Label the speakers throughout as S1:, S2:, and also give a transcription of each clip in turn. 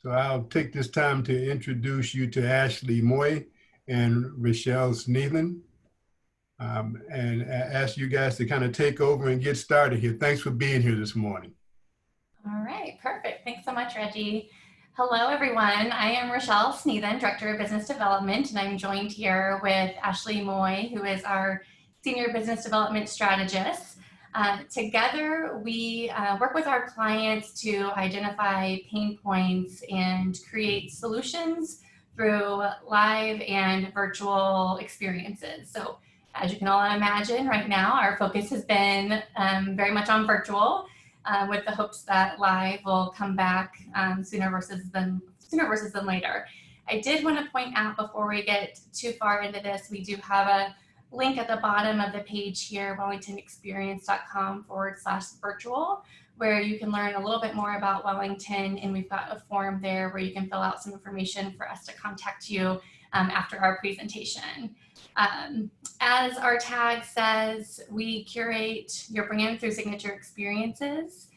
S1: So I'll take this time to introduce you to Ashley Moy and Rochelle Sneathan, and ask you guys to kind of take over and get started here. Thanks for being here this morning.
S2: All right, perfect. Thanks so much, Reggie. Hello, everyone. I am Rochelle Sneathan, Director of Business Development, and I'm joined here with Ashley Moy, who is our Senior Business Development Strategist. Together, we work with our clients to identify pain points and create solutions through live and virtual experiences. So as you can all imagine, right now, our focus has been very much on virtual, with the hopes that live will come back sooner versus than later. I did want to point out before we get too far into this, we do have a link at the bottom of the page here, wellingtonexperience.com/virtual, where you can learn a little bit more about Wellington, and we've got a form there where you can fill out some information for us to contact you after our presentation. As our tag says, we curate your brand through signature experiences.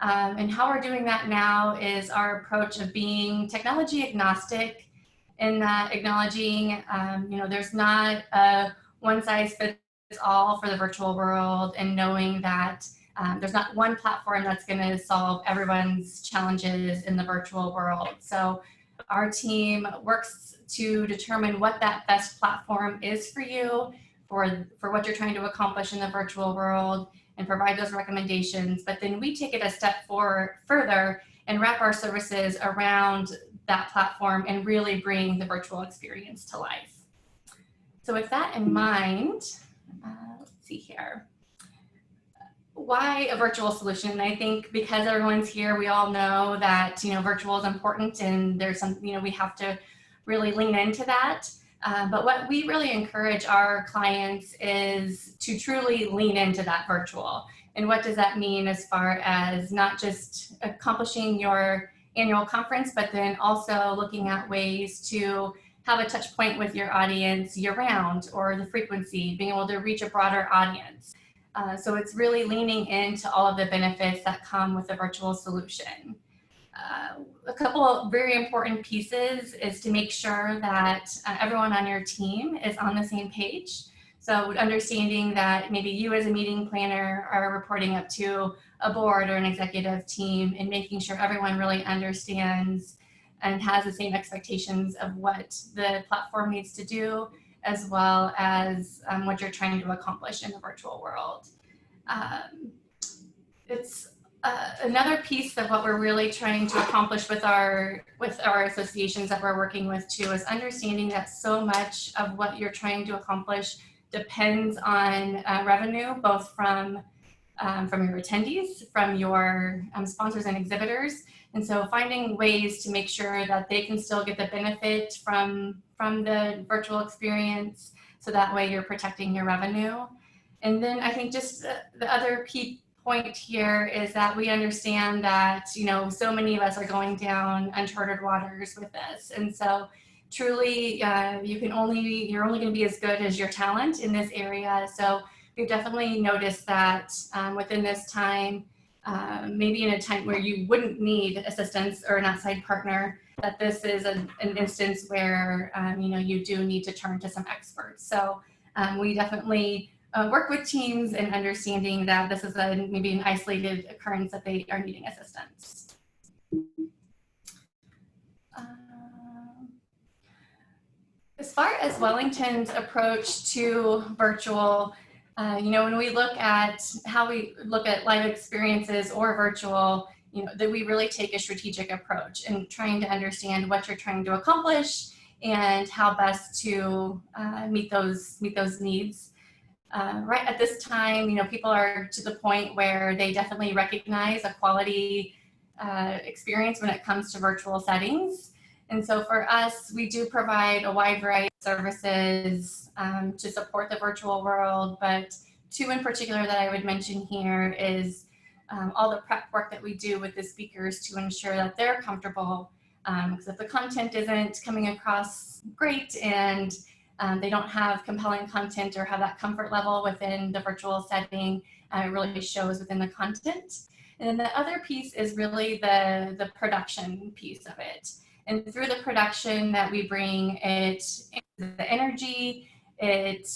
S2: And how we're doing that now is our approach of being technology agnostic, in that acknowledging, there's not a one size fits all for the virtual world, and knowing that there's not one platform that's going to solve everyone's challenges in the virtual world. So our team works to determine what that best platform is for you, for what you're trying to accomplish in the virtual world, and provide those recommendations. But then we take it a step further and wrap our services around that platform and really bring the virtual experience to life. So with that in mind, let's see here. Why a virtual solution? I think because everyone's here, we all know that virtual is important, and there's some we have to really lean into that. But what we really encourage our clients is to truly lean into that virtual. And what does that mean as far as not just accomplishing your annual conference, but then also looking at ways to have a touch point with your audience year round, or the frequency, being able to reach a broader audience. So it's really leaning into all of the benefits that come with a virtual solution. A couple of very important pieces is to make sure that everyone on your team is on the same page. So understanding that maybe you as a meeting planner are reporting up to a board or an executive team, and making sure everyone really understands and has the same expectations of what the platform needs to do, as well as what you're trying to accomplish in the virtual world. It's another piece of what we're really trying to accomplish with our associations that we're working with too, is understanding that so much of what you're trying to accomplish depends on revenue, both from your attendees, from your sponsors and exhibitors. And so finding ways to make sure that they can still get the benefit from the virtual experience, so that way you're protecting your revenue. And then I think just the other key point here is that we understand that so many of us are going down uncharted waters with this, and so truly you're only going to be as good as your talent in this area. So we've definitely noticed that within this time, maybe in a time where you wouldn't need assistance or an outside partner, that this is an instance where you do need to turn to some experts. So we definitely work with teams in understanding that this is maybe an isolated occurrence that they are needing assistance. As far as Wellington's approach to virtual, when we look at how we look at live experiences or virtual, that we really take a strategic approach in trying to understand what you're trying to accomplish and how best to meet those needs. Right at this time, people are to the point where they definitely recognize a quality experience when it comes to virtual settings. And so for us, we do provide a wide variety of services to support the virtual world, but two in particular that I would mention here is all the prep work that we do with the speakers to ensure that they're comfortable. Because if the content isn't coming across great and they don't have compelling content or have that comfort level within the virtual setting, it really shows within the content. And then the other piece is really the production piece of it. And through the production that we bring, it the energy, it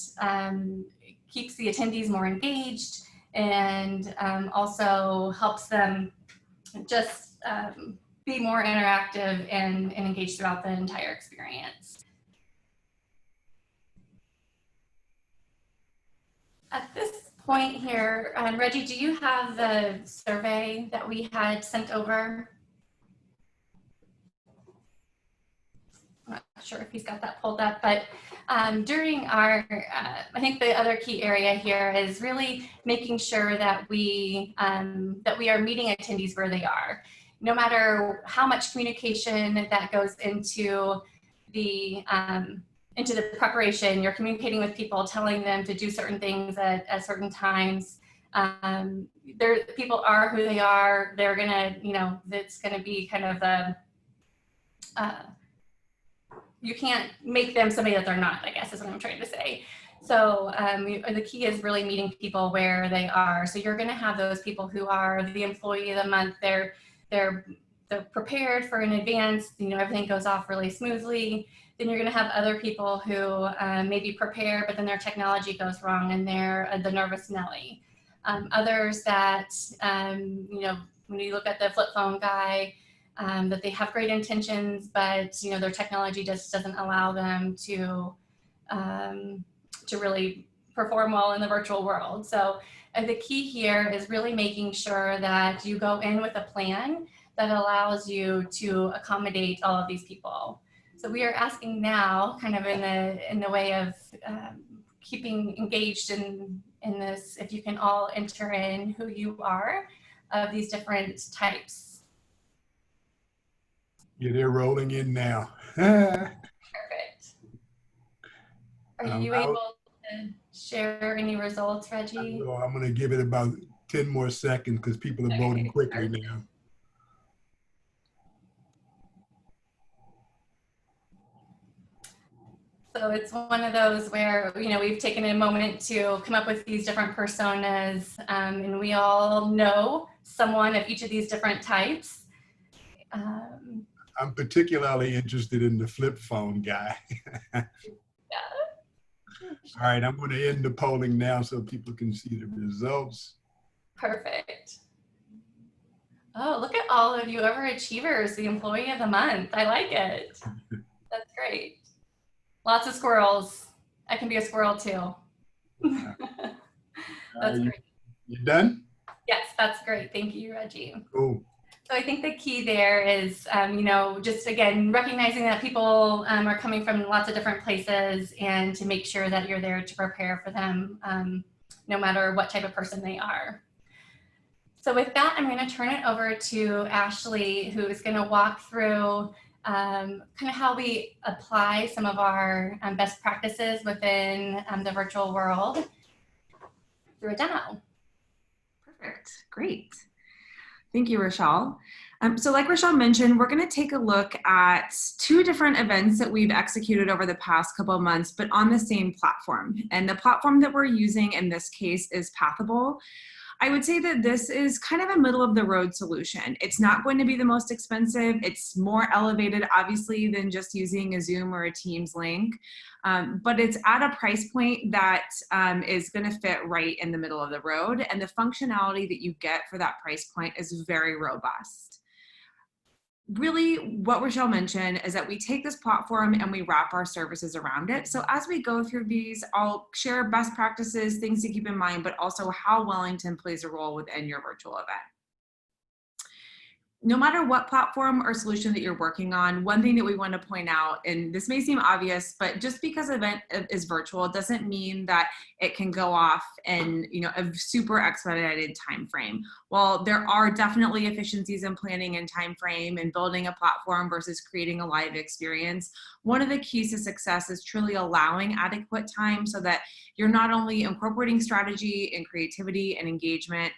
S2: keeps the attendees more engaged, and also helps them just be more interactive and engaged throughout the entire experience. At this point here, Reggie, do you have the survey that we had sent over? I'm not sure if he's got that pulled up, but during our, I think the other key area here is really making sure that we are meeting attendees where they are. No matter how much communication that goes into the preparation, you're communicating with people, telling them to do certain things at certain times. People are who they are. They're gonna, it's gonna be kind of the, you can't make them somebody that they're not, I guess is what I'm trying to say. So the key is really meeting people where they are. So you're gonna have those people who are the employee of the month. They're prepared for in advance, everything goes off really smoothly. Then you're gonna have other people who maybe prepare, but then their technology goes wrong and they're the nervous Nelly. Others that, when you look at the flip phone guy, that they have great intentions, but their technology just doesn't allow them to really perform well in the virtual world. So the key here is really making sure that you go in with a plan that allows you to accommodate all of these people. So we are asking now, kind of in the way of keeping engaged in this, if you can all enter in who you are of these different types.
S1: Yeah, they're rolling in now.
S2: Perfect. Are you able to share any results, Reggie?
S1: I'm going to give it about 10 more seconds because people are voting quickly now.
S2: So it's one of those where, we've taken a moment to come up with these different personas, and we all know someone of each of these different types.
S1: I'm particularly interested in the flip phone guy.
S2: Yeah.
S1: All right, I'm going to end the polling now so people can see the results.
S2: Perfect. Oh, look at all of you overachievers, the employee of the month. I like it. That's great. Lots of squirrels. I can be a squirrel too. That's great.
S1: You done?
S2: Yes, that's great. Thank you, Reggie.
S1: Cool.
S2: So I think the key there is, just again, recognizing that people are coming from lots of different places and to make sure that you're there to prepare for them, no matter what type of person they are. So with that, I'm going to turn it over to Ashley, who is going to walk through kind of how we apply some of our best practices within the virtual world through a demo.
S3: Perfect. Great. Thank you, Rochelle. So like Rochelle mentioned, we're going to take a look at two different events that we've executed over the past couple of months, but on the same platform. And the platform that we're using in this case is Pathable. I would say that this is kind of a middle of the road solution. It's not going to be the most expensive. It's more elevated, obviously, than just using a Zoom or a Teams link. But it's at a price point that is going to fit right in the middle of the road. And the functionality that you get for that price point is very robust. Really, what Rochelle mentioned is that we take this platform and we wrap our services around it. So as we go through these, I'll share best practices, things to keep in mind, but also how Wellington plays a role within your virtual event. No matter what platform or solution that you're working on, one thing that we want to point out, and this may seem obvious, but just because an event is virtual doesn't mean that it can go off in a super expedited time frame. While there are definitely efficiencies in planning and time frame and building a platform versus creating a live experience, one of the keys to success is truly allowing adequate time so that you're not only incorporating strategy and creativity and engagement,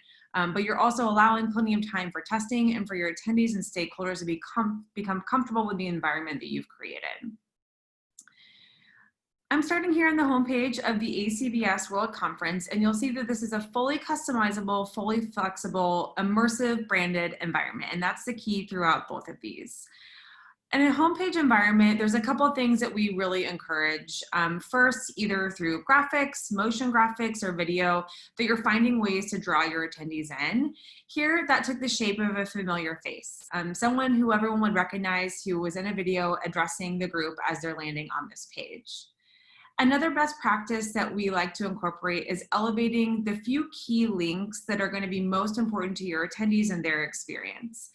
S3: but you're also allowing plenty of time for testing and for your attendees and stakeholders to become comfortable with the environment that you've created. I'm starting here on the homepage of the ACBS World Conference, and you'll see that this is a fully customizable, fully flexible, immersive branded environment, and that's the key throughout both of these. In a homepage environment, there's a couple of things that we really encourage. First, either through graphics, motion graphics, or video, that you're finding ways to draw your attendees in. Here, that took the shape of a familiar face, someone who everyone would recognize who was in a video addressing the group as they're landing on this page. Another best practice that we like to incorporate is elevating the few key links that are going to be most important to your attendees and their experience.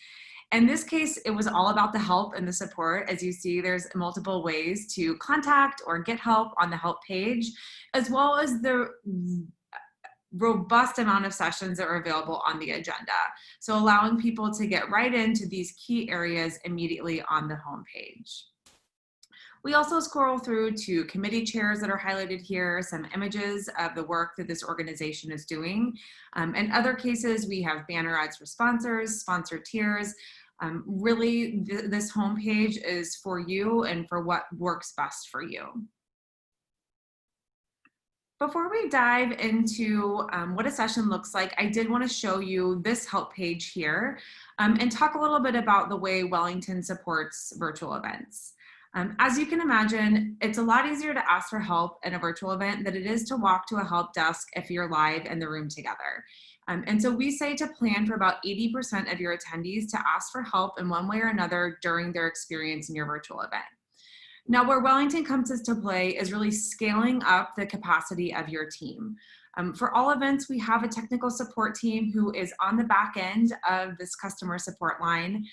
S3: In this case, it was all about the help and the support. As you see, there's multiple ways to contact or get help on the help page, as well as the robust amount of sessions that are available on the agenda. So allowing people to get right into these key areas immediately on the home page. We also scroll through to committee chairs that are highlighted here, some images of the work that this organization is doing. In other cases, we have banner ads for sponsors, sponsor tiers. Really, this homepage is for you and for what works best for you. Before we dive into what a session looks like, I did want to show you this help page here and talk a little bit about the way Wellington supports virtual events. As you can imagine, it's a lot easier to ask for help in a virtual event than it is to walk to a help desk if you're live in the room together. And so we say to plan for about 80% of your attendees to ask for help in one way or another during their experience in your virtual event. Now, where Wellington comes into play is really scaling up the capacity of your team. For all events, we have a technical support team who is on the back end of this customer support line.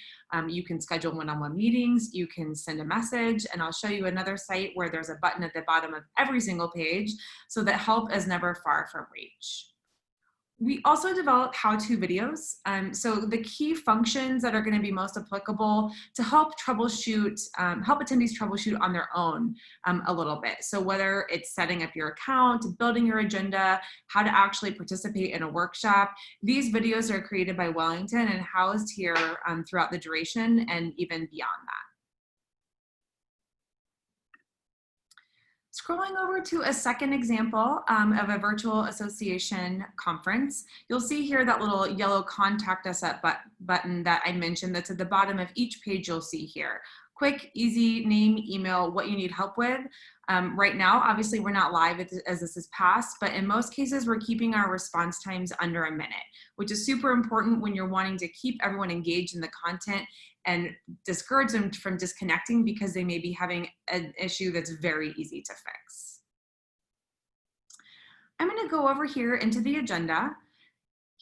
S3: You can schedule one-on-one meetings, you can send a message, and I'll show you another site where there's a button at the bottom of every single page so that help is never far from reach. We also develop how-to videos. So the key functions that are going to be most applicable to help troubleshoot, help attendees troubleshoot on their own a little bit. So whether it's setting up your account, building your agenda, how to actually participate in a workshop, these videos are created by Wellington and housed here throughout the duration and even beyond that. Scrolling over to a second example of a virtual association conference, you'll see here that little yellow contact us up button that I mentioned that's at the bottom of each page you'll see here. Quick, easy, name, email, what you need help with. Right now, obviously we're not live as this is passed, but in most cases we're keeping our response times under a minute, which is super important when you're wanting to keep everyone engaged in the content and discourage them from disconnecting because they may be having an issue that's very easy to fix. I'm going to go over here into the agenda.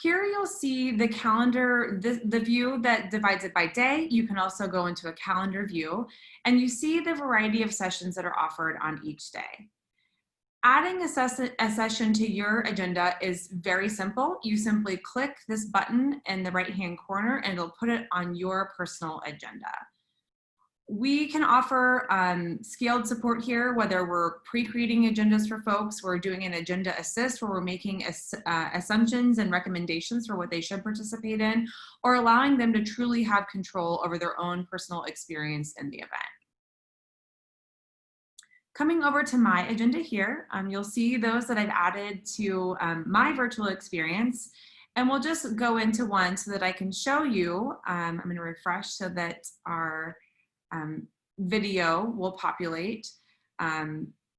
S3: Here you'll see the calendar, the view that divides it by day. You can also go into a calendar view, and you see the variety of sessions that are offered on each day. Adding a session to your agenda is very simple. You simply click this button in the right-hand corner and it'll put it on your personal agenda. We can offer scaled support here, whether we're pre-creating agendas for folks, we're doing an agenda assist where we're making assumptions and recommendations for what they should participate in, or allowing them to truly have control over their own personal experience in the event. Coming over to my agenda here, you'll see those that I've added to my virtual experience, and we'll just go into one so that I can show you. I'm going to refresh so that our video will populate.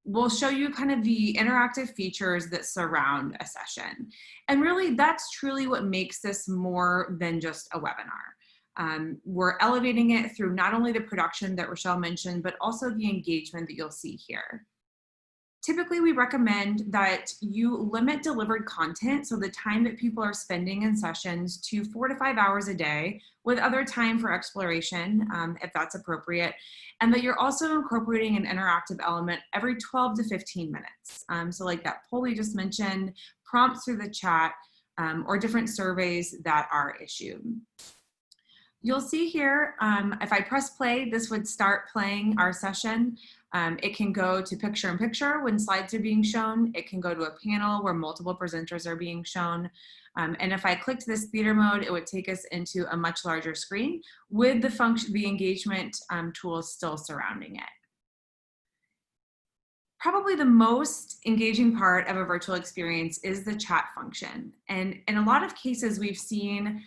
S3: We'll show you kind of the interactive features that surround a session. And really, that's truly what makes this more than just a webinar. We're elevating it through not only the production that Rochelle mentioned, but also the engagement that you'll see here. Typically, we recommend that you limit delivered content, so the time that people are spending in sessions, to 4 to 5 hours a day, with other time for exploration, if that's appropriate, and that you're also incorporating an interactive element every 12 to 15 minutes. So like that poll we just mentioned, prompts through the chat, or different surveys that are issued. You'll see here, if I press play, this would start playing our session. It can go to picture-in-picture when slides are being shown. It can go to a panel where multiple presenters are being shown. And if I clicked this theater mode, it would take us into a much larger screen with the engagement tools still surrounding it. Probably the most engaging part of a virtual experience is the chat function. And in a lot of cases, we've seen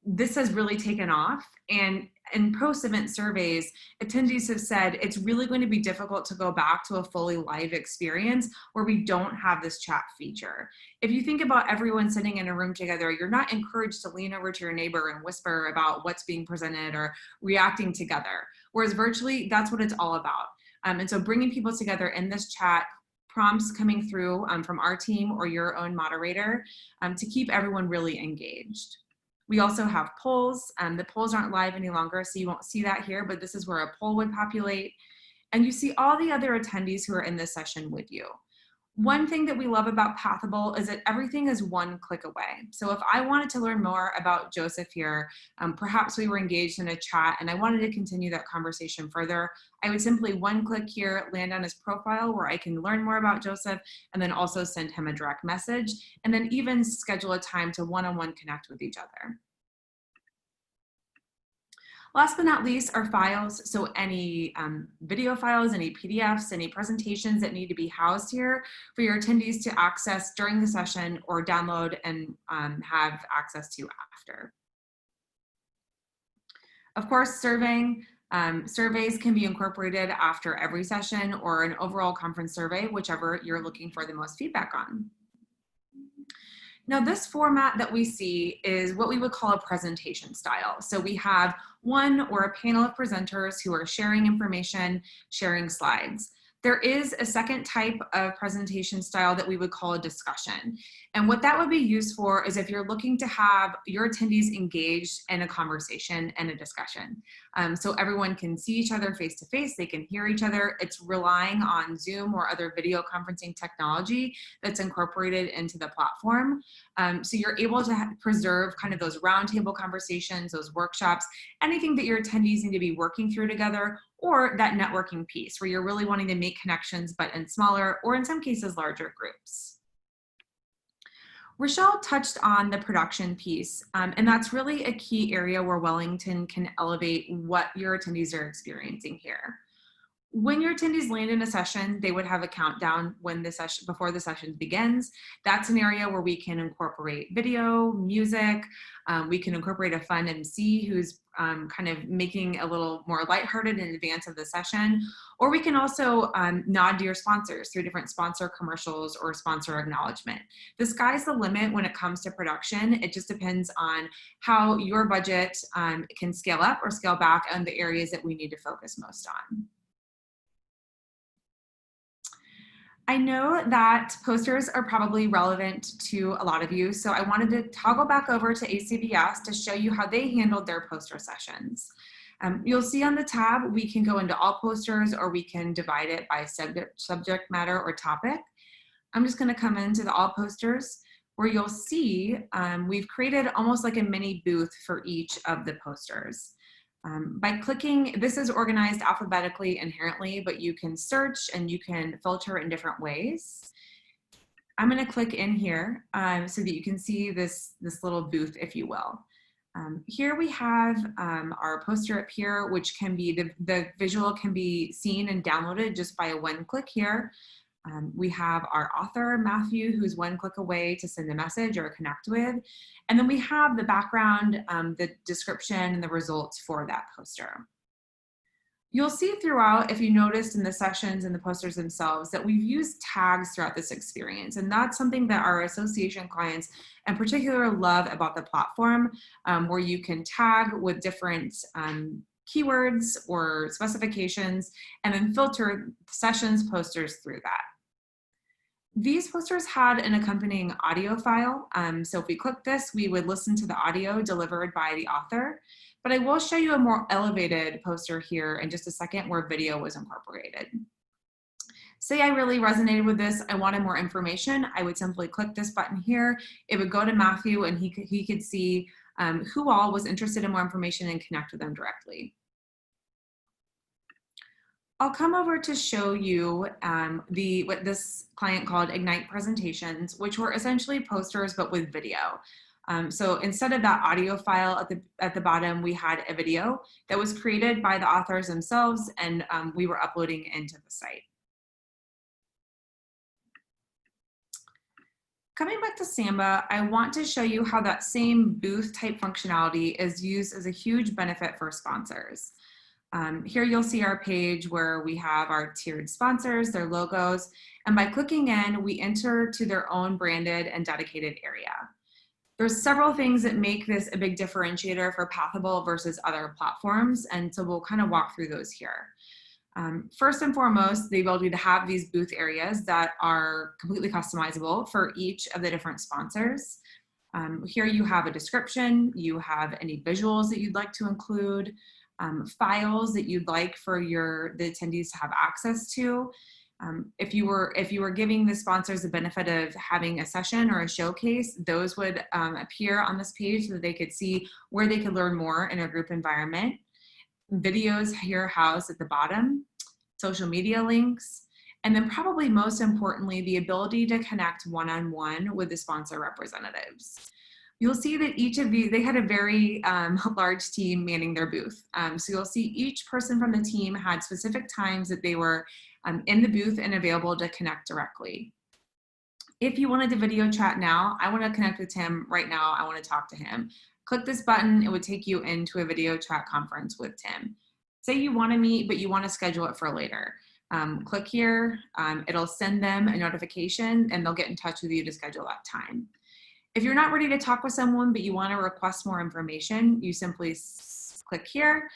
S3: this has really taken off. And in post-event surveys, attendees have said it's really going to be difficult to go back to a fully live experience where we don't have this chat feature. If you think about everyone sitting in a room together, you're not encouraged to lean over to your neighbor and whisper about what's being presented or reacting together. Whereas virtually, that's what it's all about. And so bringing people together in this chat, prompts coming through from our team or your own moderator to keep everyone really engaged. We also have polls. The polls aren't live any longer, so you won't see that here, but this is where a poll would populate. And you see all the other attendees who are in this session with you. One thing that we love about Pathable is that everything is one click away. So if I wanted to learn more about Joseph here, perhaps we were engaged in a chat and I wanted to continue that conversation further, I would simply one click here, land on his profile where I can learn more about Joseph and then also send him a direct message and then even schedule a time to one-on-one connect with each other. Last but not least are files. So any video files, any PDFs, any presentations that need to be housed here for your attendees to access during the session or download and have access to after. Of course, surveys can be incorporated after every session or an overall conference survey, whichever you're looking for the most feedback on. Now, this format that we see is what we would call a presentation style. So we have one or a panel of presenters who are sharing information, sharing slides. There is a second type of presentation style that we would call a discussion. And what that would be used for is if you're looking to have your attendees engaged in a conversation and a discussion. So everyone can see each other face to face, they can hear each other. It's relying on Zoom or other video conferencing technology that's incorporated into the platform. So you're able to preserve kind of those roundtable conversations, those workshops, anything that your attendees need to be working through together, or that networking piece where you're really wanting to make connections, but in smaller or in some cases larger groups. Rochelle touched on the production piece, and that's really a key area where Wellington can elevate what your attendees are experiencing here. When your attendees land in a session, they would have a countdown when the session, before the session begins. That's an area where we can incorporate video, music. We can incorporate a fun MC who's kind of making a little more lighthearted in advance of the session. Or we can also nod to your sponsors through different sponsor commercials or sponsor acknowledgement. The sky's the limit when it comes to production. It just depends on how your budget can scale up or scale back on the areas that we need to focus most on. I know that posters are probably relevant to a lot of you, so I wanted to toggle back over to ACBS to show you how they handled their poster sessions. You'll see on the tab, we can go into all posters or we can divide it by subject matter or topic. I'm just gonna come into the all posters where you'll see we've created almost like a mini booth for each of the posters. By clicking, this is organized alphabetically inherently, but you can search and you can filter in different ways. I'm going to click in here so that you can see this little booth, if you will. Here we have our poster up here, which can be, the visual can be seen and downloaded just by a one click here. We have our author, Matthew, who's one click away to send a message or connect with. And then we have the background, the description, and the results for that poster. You'll see throughout, if you noticed in the sessions and the posters themselves, that we've used tags throughout this experience. And that's something that our association clients in particular love about the platform, where you can tag with different keywords or specifications and then filter sessions posters through that. These posters had an accompanying audio file. So if we click this, we would listen to the audio delivered by the author. But I will show you a more elevated poster here in just a second where video was incorporated. Say I really resonated with this, I wanted more information, I would simply click this button here. It would go to Matthew and he could see who all was interested in more information and connect with them directly. I'll come over to show you what this client called Ignite presentations, which were essentially posters but with video. So instead of that audio file at the bottom, we had a video that was created by the authors themselves and we were uploading into the site. Coming back to Samba, I want to show you how that same booth type functionality is used as a huge benefit for sponsors. Here you'll see our page where we have our tiered sponsors, their logos, and by clicking in, we enter to their own branded and dedicated area. There's several things that make this a big differentiator for Pathable versus other platforms, and so we'll kind of walk through those here. First and foremost, the ability to have these booth areas that are completely customizable for each of the different sponsors. Here you have a description, you have any visuals that you'd like to include, files that you'd like for the attendees to have access to. If you were giving the sponsors the benefit of having a session or a showcase, those would appear on this page so that they could see where they could learn more in a group environment. Videos here housed at the bottom, social media links, and then probably most importantly, the ability to connect one-on-one with the sponsor representatives. You'll see that each of these, they had a very large team manning their booth. So you'll see each person from the team had specific times that they were in the booth and available to connect directly. If you wanted to video chat now, I want to connect with Tim right now, I want to talk to him. Click this button, it would take you into a video chat conference with Tim. Say you want to meet, but you want to schedule it for later. Click here, it'll send them a notification and they'll get in touch with you to schedule that time. If you're not ready to talk with someone, but you want to request more information, you simply click here.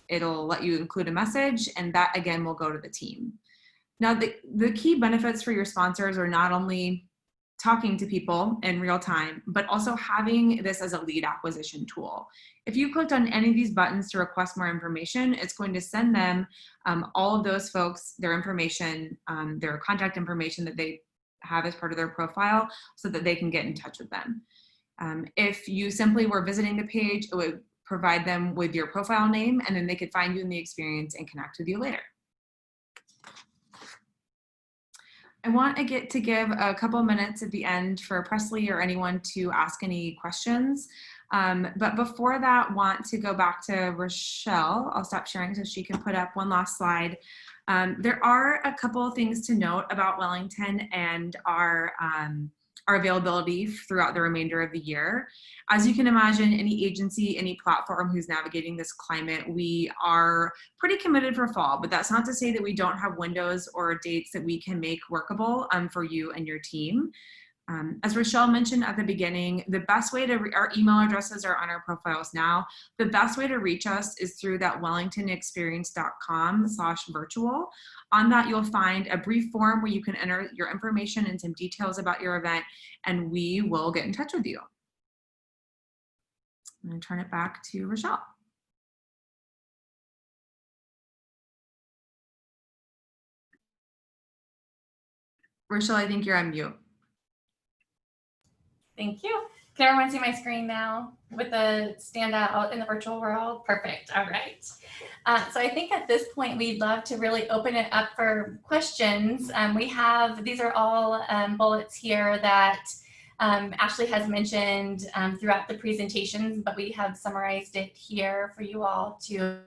S3: It'll let you include a message, and that again will go to the team. Now, the key benefits for your sponsors are not only talking to people in real time, but also having this as a lead acquisition tool. If you clicked on any of these buttons to request more information, it's going to send them all of those folks, their information, their contact information that they have as part of their profile so that they can get in touch with them. If you simply were visiting the page, it would provide them with your profile name, and then they could find you in the experience and connect with you later. I want to give a couple minutes at the end for Presley or anyone to ask any questions. But before that, want to go back to Rochelle. I'll stop sharing so she can put up one last slide. There are a couple of things to note about Wellington and our availability throughout the remainder of the year. As you can imagine, any agency, any platform who's navigating this climate, we are pretty committed for fall, but that's not to say that we don't have windows or dates that we can make workable for you and your team. As Rochelle mentioned at the beginning, the best way our email addresses are on our profiles now. The best way to reach us is through that wellingtonexperience.com/virtual. On that, you'll find a brief form where you can enter your information and some details about your event, and we will get in touch with you. I'm going to turn it back to Rochelle. Rochelle, I think you're on mute.
S2: Thank you. Can everyone see my screen now with the standout in the virtual world? Perfect. All right. So I think at this point, we'd love to really open it up for questions. These are all bullets here that Ashley has mentioned throughout the presentations, but we have summarized it here for you all to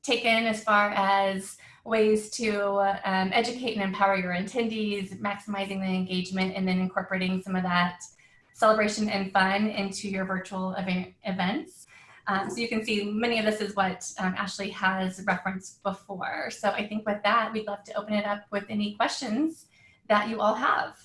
S2: take in as far as ways to educate and empower your attendees, maximizing the engagement, and then incorporating some of that celebration and fun into your virtual events. So you can see many of this is what Ashley has referenced before. So I think with that, we'd love to open it up with any questions that you all have.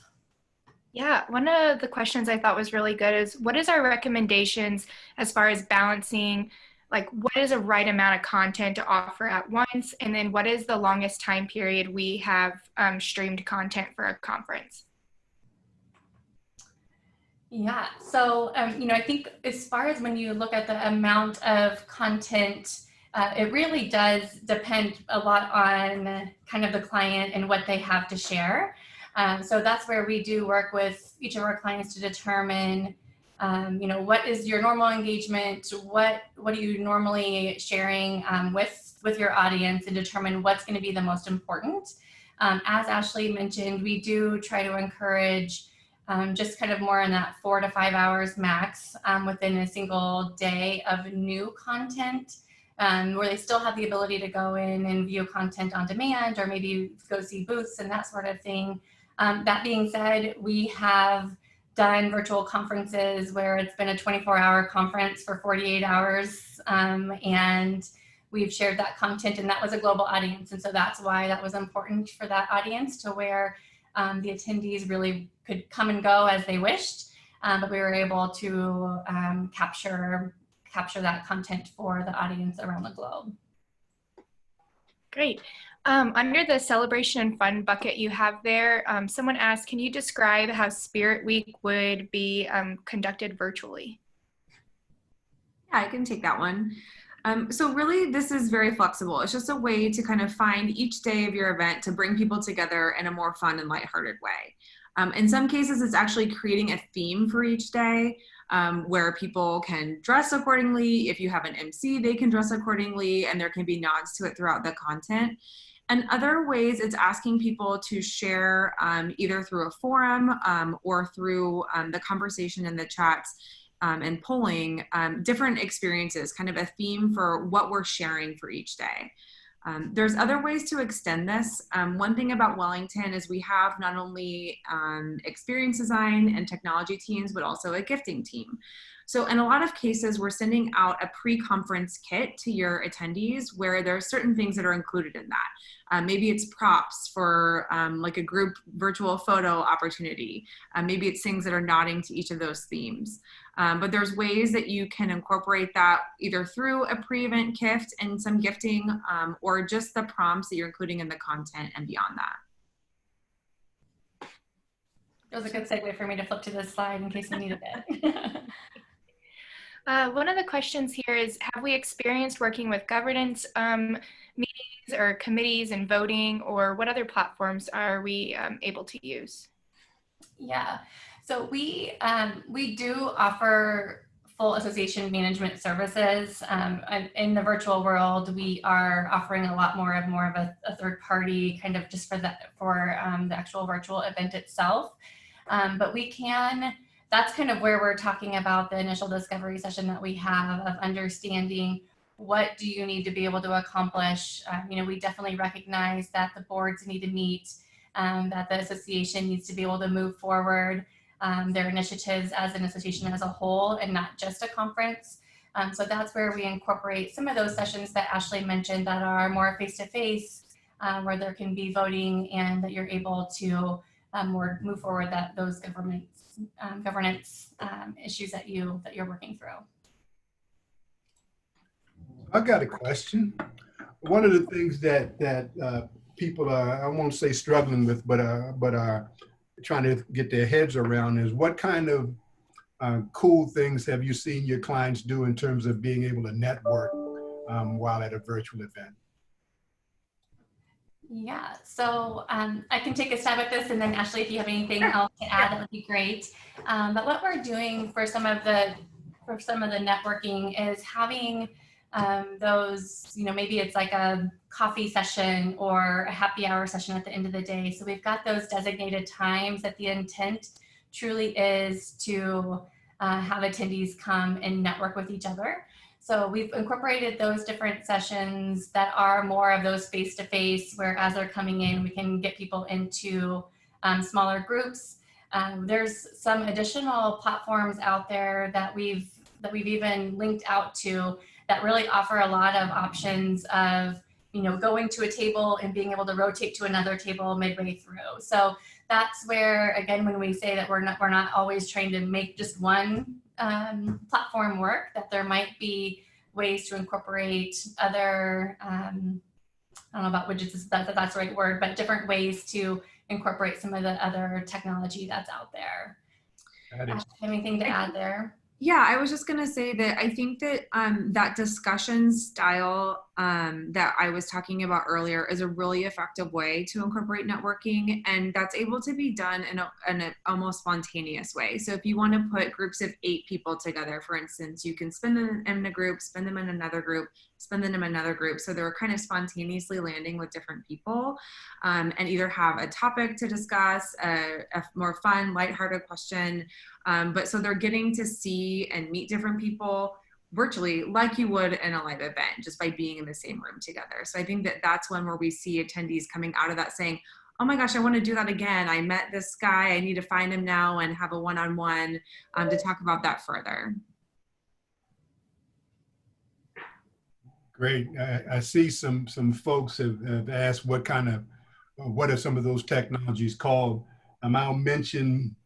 S4: Yeah, one of the questions I thought was really good is, what is our recommendations as far as balancing, like what is a right amount of content to offer at once? And then what is the longest time period we have streamed content for a conference?
S2: Yeah, so, I think as far as when you look at the amount of content, it really does depend a lot on kind of the client and what they have to share. So that's where we do work with each of our clients to determine what is your normal engagement? What are you normally sharing with your audience, and determine what's going to be the most important. As Ashley mentioned, we do try to encourage just kind of more in that 4 to 5 hours max within a single day of new content, where they still have the ability to go in and view content on demand, or maybe go see booths and that sort of thing. That being said, we have done virtual conferences where it's been a 24-hour conference for 48 hours, and we've shared that content, and that was a global audience. And so that's why that was important for that audience, to where the attendees really could come and go as they wished, but we were able to capture that content for the audience around the globe.
S4: Great. Under the celebration and fun bucket you have there, someone asked, can you describe how Spirit Week would be conducted virtually?
S3: Yeah, I can take that one. So really, this is very flexible. It's just a way to kind of find each day of your event to bring people together in a more fun and lighthearted way. In some cases, it's actually creating a theme for each day, where people can dress accordingly. If you have an MC, they can dress accordingly, and there can be nods to it throughout the content. And other ways, it's asking people to share either through a forum or through the conversation in the chats and polling different experiences, kind of a theme for what we're sharing for each day. There's other ways to extend this. One thing about Wellington is we have not only experience design and technology teams, but also a gifting team. So in a lot of cases, we're sending out a pre-conference kit to your attendees where there are certain things that are included in that. Maybe it's props for like a group virtual photo opportunity. Maybe it's things that are nodding to each of those themes. But there's ways that you can incorporate that either through a pre-event gift and some gifting, or just the prompts that you're including in the content and beyond that.
S2: It was a good segue for me to flip to this slide in case you needed it.
S4: One of the questions here is, have we experienced working with governance meetings or committees and voting, or what other platforms are we able to use?
S2: Yeah, so we do offer full association management services. In the virtual world, we are offering a lot more of a third party, kind of just for the actual virtual event itself. But we can, that's kind of where we're talking about the initial discovery session that we have of understanding what do you need to be able to accomplish. We definitely recognize that the boards need to meet, that the association needs to be able to move forward their initiatives as an association as a whole and not just a conference. So that's where we incorporate some of those sessions that Ashley mentioned that are more face-to-face, where there can be voting and that you're able to move forward those governance issues that you're working through.
S1: I've got a question. One of the things that people are, I won't say struggling with, but are trying to get their heads around is what kind of cool things have you seen your clients do in terms of being able to network while at a virtual event?
S2: Yeah, so I can take a stab at this, and then Ashley, if you have anything else to add, that would be great. But what we're doing for some of the networking is having those, maybe it's like a coffee session or a happy hour session at the end of the day. So we've got those designated times that the intent truly is to have attendees come and network with each other. So we've incorporated those different sessions that are more of those face-to-face, where as they're coming in, we can get people into smaller groups. There's some additional platforms out there that we've even linked out to that really offer a lot of options of, going to a table and being able to rotate to another table midway through. So that's where, again, when we say that we're not always trying to make just one platform work, that there might be ways to incorporate other, I don't know about widgets, if that's the right word, but different ways to incorporate some of the other technology that's out there. Anything to add there?
S3: Yeah, I was just going to say that I think that that discussion style that I was talking about earlier is a really effective way to incorporate networking, and that's able to be done in an almost spontaneous way. So if you want to put groups of 8 people together, for instance, you can spin them in a group, spin them in another group, spin them in another group. So they're kind of spontaneously landing with different people, and either have a topic to discuss, a more fun, lighthearted question. But so they're getting to see and meet different people virtually like you would in a live event, just by being in the same room together. So I think that that's one where we see attendees coming out of that saying, oh my gosh, I want to do that again. I met this guy. I need to find him now and have a one-on-one to talk about that further.
S1: Great. I see some folks have asked what are some of those technologies called. I'll mention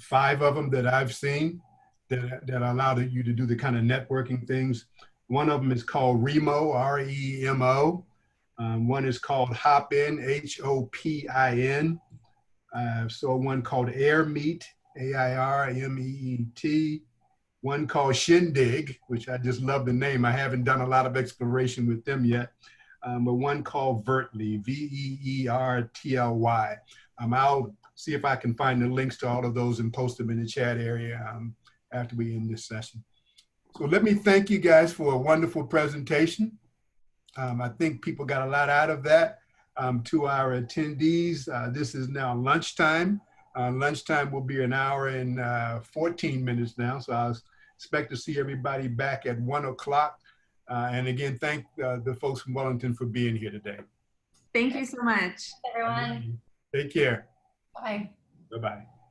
S1: 5 of them that I've seen that allow you to do the kind of networking things. One of them is called REMO, R-E-M-O. One is called Hopin, H-O-P-I-N. So one called AirMeet, A-I-R-M-E-E-T. One called Shindig, which I just love the name. I haven't done a lot of exploration with them yet. But one called Vertly, V-E-E-R-T-L-Y. I'll see if I can find the links to all of those and post them in the chat area after we end this session. So let me thank you guys for a wonderful presentation. I think people got a lot out of that. To our attendees, this is now lunchtime. Lunchtime will be an hour and 14 minutes now. So I expect to see everybody back at 1 o'clock. And again, thank the folks from Wellington for being here today.
S3: Thank you so much.
S2: Everyone.
S1: Take care.
S2: Bye.
S1: Bye-bye.